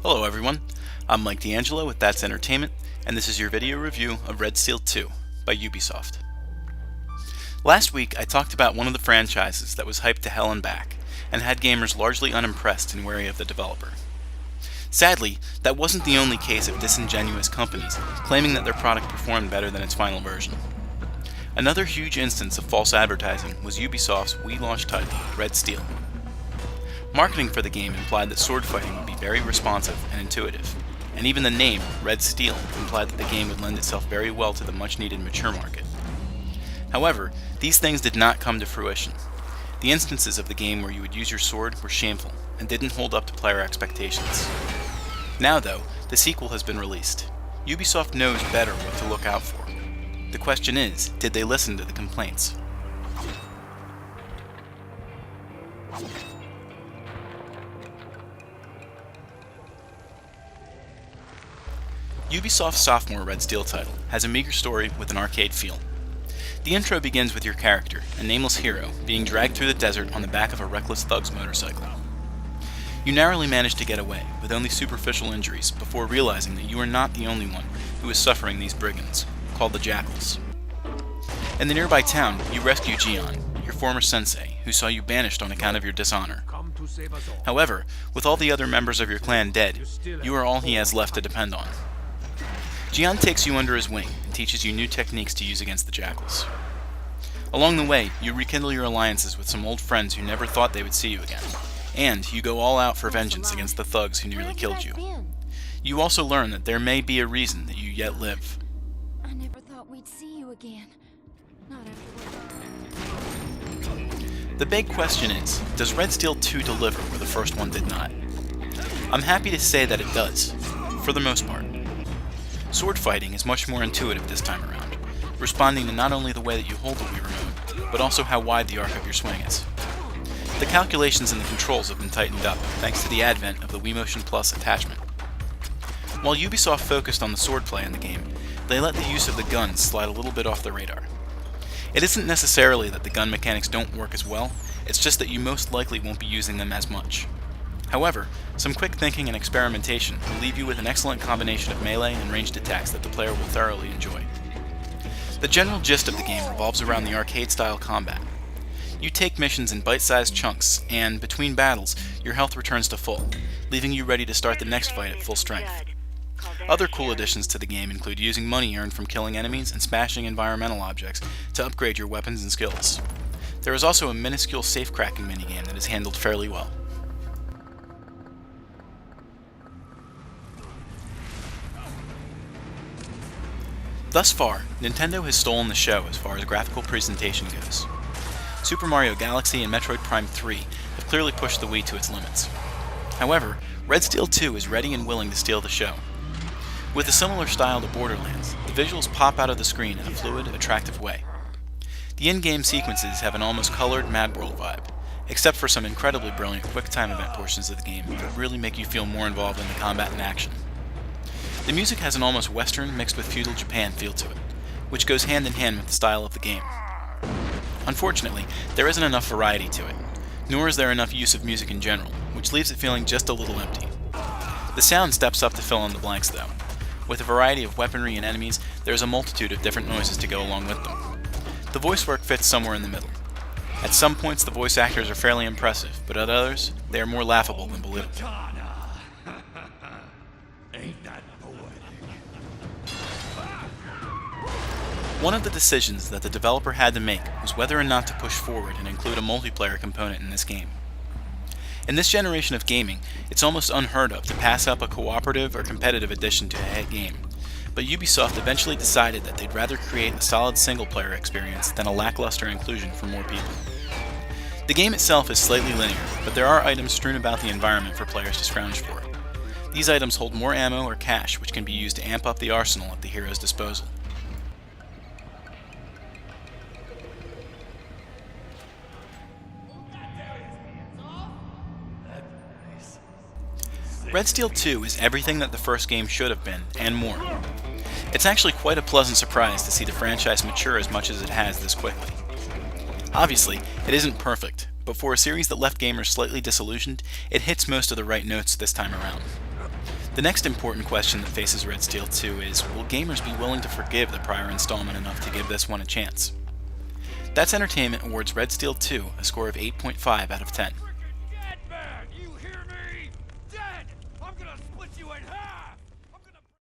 Hello everyone, I'm Mike DeAngelo with That's Entertainment, and this is your video review of Red Steel 2 by Ubisoft. Last week I talked about one of the franchises that was hyped to hell and back, and had gamers largely unimpressed and wary of the developer. Sadly, that wasn't the only case of disingenuous companies claiming that their product performed better than its final version. Another huge instance of false advertising was Ubisoft's Wii launch title, Red Steel. Marketing for the game implied that sword fighting would be very responsive and intuitive, and even the name, Red Steel, implied that the game would lend itself very well to the much-needed mature market. However, these things did not come to fruition. The instances of the game where you would use your sword were shameful, and didn't hold up to player expectations. Now though, the sequel has been released. Ubisoft knows better what to look out for. The question is, did they listen to the complaints? Ubisoft's sophomore Red Steel title has a meager story with an arcade feel. The intro begins with your character, a nameless hero, being dragged through the desert on the back of a reckless thug's motorcycle. You narrowly manage to get away, with only superficial injuries, before realizing that you are not the only one who is suffering these brigands, called the Jackals. In the nearby town, you rescue Gian, your former sensei, who saw you banished on account of your dishonor. However, with all the other members of your clan dead, you are all he has left to depend on. Gian takes you under his wing and teaches you new techniques to use against the Jackals. Along the way, you rekindle your alliances with some old friends who never thought they would see you again, and you go all out for vengeance against the thugs who nearly killed you. You also learn that there may be a reason that you yet live. I never thought we'd see you again. Not The big question is, does Red Steel 2 deliver where the first one did not? I'm happy to say that it does, for the most part. Sword fighting is much more intuitive this time around, responding to not only the way that you hold the Wii remote, but also how wide the arc of your swing is. The calculations and the controls have been tightened up thanks to the advent of the Wii Motion Plus attachment. While Ubisoft focused on the swordplay in the game, they let the use of the guns slide a little bit off the radar. It isn't necessarily that the gun mechanics don't work as well, it's just that you most likely won't be using them as much. However, some quick thinking and experimentation will leave you with an excellent combination of melee and ranged attacks that the player will thoroughly enjoy. The general gist of the game revolves around the arcade-style combat. You take missions in bite-sized chunks, and between battles, your health returns to full, leaving you ready to start the next fight at full strength. Other cool additions to the game include using money earned from killing enemies and smashing environmental objects to upgrade your weapons and skills. There is also a minuscule safe-cracking minigame that is handled fairly well. Thus far, Nintendo has stolen the show as far as graphical presentation goes. Super Mario Galaxy and Metroid Prime 3 have clearly pushed the Wii to its limits. However, Red Steel 2 is ready and willing to steal the show. With a similar style to Borderlands, the visuals pop out of the screen in a fluid, attractive way. The in-game sequences have an almost colored Mad World vibe, except for some incredibly brilliant quick-time event portions of the game that really make you feel more involved in the combat and action. The music has an almost Western mixed with feudal Japan feel to it, which goes hand in hand with the style of the game. Unfortunately, there isn't enough variety to it, nor is there enough use of music in general, which leaves it feeling just a little empty. The sound steps up to fill in the blanks though. With a variety of weaponry and enemies, there is a multitude of different noises to go along with them. The voice work fits somewhere in the middle. At some points the voice actors are fairly impressive, but at others, they are more laughable than believable. Ain't that poetic? One of the decisions that the developer had to make was whether or not to push forward and include a multiplayer component in this game. In this generation of gaming, it's almost unheard of to pass up a cooperative or competitive addition to a hit game, but Ubisoft eventually decided that they'd rather create a solid single-player experience than a lackluster inclusion for more people. The game itself is slightly linear, but there are items strewn about the environment for players to scrounge for. These items hold more ammo or cash which can be used to amp up the arsenal at the hero's disposal. Red Steel 2 is everything that the first game should have been, and more. It's actually quite a pleasant surprise to see the franchise mature as much as it has this quickly. Obviously, it isn't perfect, but for a series that left gamers slightly disillusioned, it hits most of the right notes this time around. The next important question that faces Red Steel 2 is, will gamers be willing to forgive the prior installment enough to give this one a chance? That's Entertainment awards Red Steel 2 a score of 8.5 out of 10. Dead man! You hear me? Dead! I'm gonna split you in half!